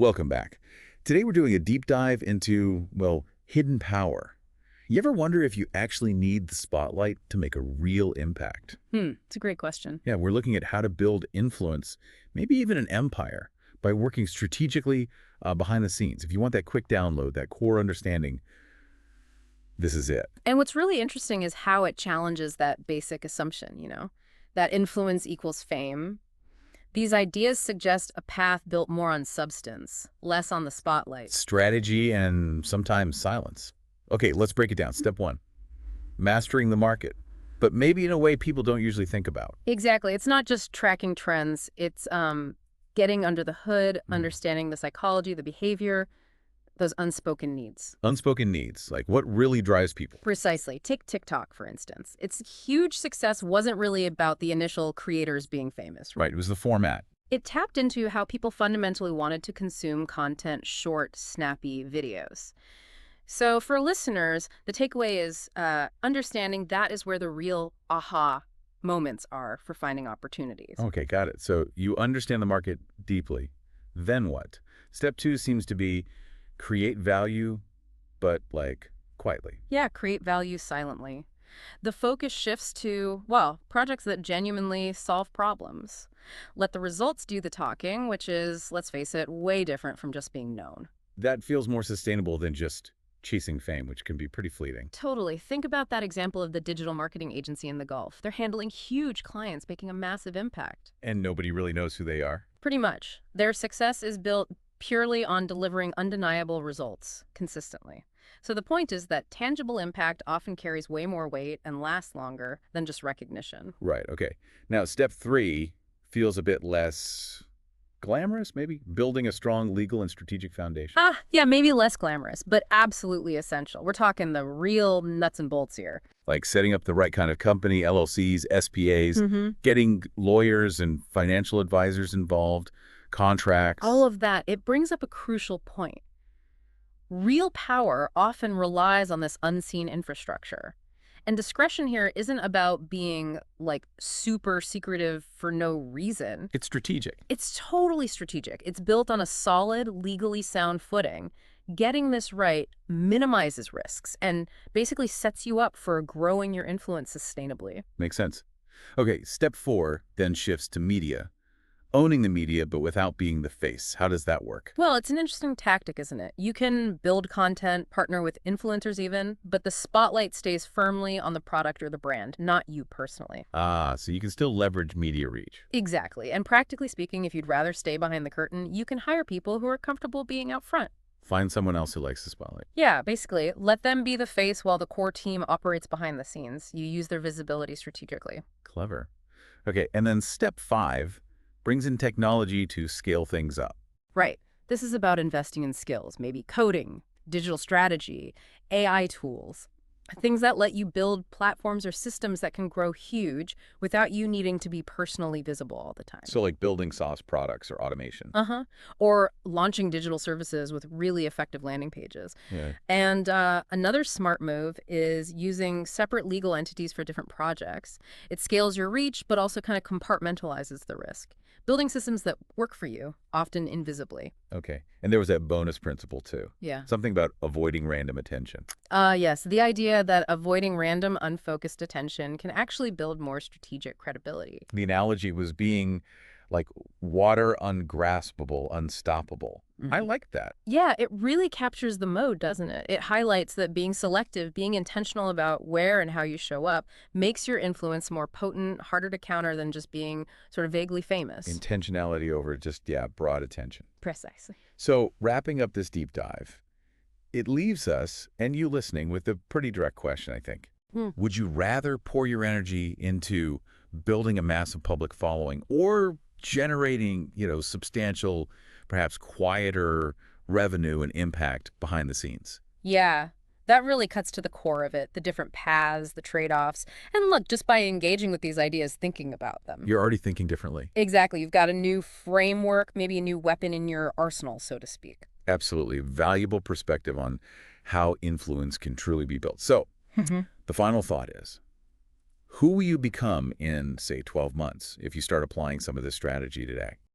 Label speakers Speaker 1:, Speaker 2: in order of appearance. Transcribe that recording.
Speaker 1: Welcome back. Today we're doing a deep dive into, well, hidden power. You ever wonder if you actually need the spotlight to make a real impact?
Speaker 2: It's a great question.
Speaker 1: Yeah, we're looking at how to build influence, maybe even an empire, by working strategically behind the scenes. If you want that quick download, that core understanding, this is it.
Speaker 2: And what's really interesting is how it challenges that basic assumption, that influence equals fame. These ideas suggest a path built more on substance, less on the spotlight.
Speaker 1: Strategy and sometimes silence. Okay, let's break it down. Step one, mastering the market, but maybe in a way people don't usually think about.
Speaker 2: Exactly. It's not just tracking trends. It's getting under the hood,
Speaker 1: Mm.
Speaker 2: understanding the psychology, the behavior, those unspoken needs.
Speaker 1: Unspoken needs, like what really drives people.
Speaker 2: Precisely. Take TikTok, for instance. Its huge success wasn't really about the initial creators being famous.
Speaker 1: Right, it was the format.
Speaker 2: It tapped into how people fundamentally wanted to consume content, short, snappy videos. So for listeners, the takeaway is understanding that is where the real aha moments are for finding opportunities.
Speaker 1: Okay, got it. So you understand the market deeply. Then what? Step two seems to be create value, but like quietly.
Speaker 2: Yeah, create value silently. The focus shifts to, well, projects that genuinely solve problems. Let the results do the talking, which is, let's face it, way different from just being known.
Speaker 1: That feels more sustainable than just chasing fame, which can be pretty fleeting.
Speaker 2: Totally. Think about that example of the digital marketing agency in the Gulf. They're handling huge clients, making a massive impact.
Speaker 1: And nobody really knows who they are.
Speaker 2: Pretty much. Their success is built purely on delivering undeniable results consistently. So the point is that tangible impact often carries way more weight and lasts longer than just recognition.
Speaker 1: Right, okay. Now, step three feels a bit less glamorous, maybe? Building a strong legal and strategic foundation.
Speaker 2: Yeah, maybe less glamorous, but absolutely essential. We're talking the real nuts and bolts here.
Speaker 1: Like setting up the right kind of company, LLCs, SPAs, getting lawyers and financial advisors involved, contracts.
Speaker 2: All of that, it brings up a crucial point. Real power often relies on this unseen infrastructure. And discretion here isn't about being, like, super secretive for no reason.
Speaker 1: It's strategic.
Speaker 2: It's totally strategic. It's built on a solid, legally sound footing. Getting this right minimizes risks and basically sets you up for growing your influence sustainably.
Speaker 1: Makes sense. Okay, step four then shifts to media. Owning the media, but without being the face. How does that work?
Speaker 2: Well, it's an interesting tactic, isn't it? You can build content, partner with influencers even, but the spotlight stays firmly on the product or the brand, not you personally.
Speaker 1: So you can still leverage media reach.
Speaker 2: Exactly. And practically speaking, if you'd rather stay behind the curtain, you can hire people who are comfortable being out front.
Speaker 1: Find someone else who likes the spotlight.
Speaker 2: Yeah, basically, let them be the face while the core team operates behind the scenes. You use their visibility strategically.
Speaker 1: Clever. Okay, and then step five brings in technology to scale things up.
Speaker 2: Right. This is about investing in skills, maybe coding, digital strategy, AI tools, things that let you build platforms or systems that can grow huge without you needing to be personally visible all the time.
Speaker 1: So like building SaaS products or automation.
Speaker 2: Or launching digital services with really effective landing pages.
Speaker 1: Yeah.
Speaker 2: And another smart move is using separate legal entities for different projects. It scales your reach, but also kind of compartmentalizes the risk. Building systems that work for you, often invisibly.
Speaker 1: Okay. And there was that bonus principle too.
Speaker 2: Yeah.
Speaker 1: Something about avoiding random attention.
Speaker 2: Yes, the idea that avoiding random, unfocused attention can actually build more strategic credibility.
Speaker 1: The analogy was being like water ungraspable, unstoppable. I like that.
Speaker 2: Yeah, it really captures the mode, doesn't it? It highlights that being selective, being intentional about where and how you show up, makes your influence more potent, harder to counter than just being sort of vaguely famous.
Speaker 1: Intentionality over just, yeah, broad attention.
Speaker 2: Precisely.
Speaker 1: So wrapping up this deep dive, it leaves us, and you listening, with a pretty direct question, I think. Would you rather pour your energy into building a massive public following or generating, substantial, perhaps quieter revenue and impact behind the scenes?
Speaker 2: Yeah, that really cuts to the core of it, the different paths, the trade-offs. And look, just by engaging with these ideas, thinking about them.
Speaker 1: You're already thinking differently.
Speaker 2: Exactly. You've got a new framework, maybe a new weapon in your arsenal, so to speak.
Speaker 1: Absolutely. Valuable perspective on how influence can truly be built. So the final thought is, who will you become in, say, 12 months if you start applying some of this strategy today?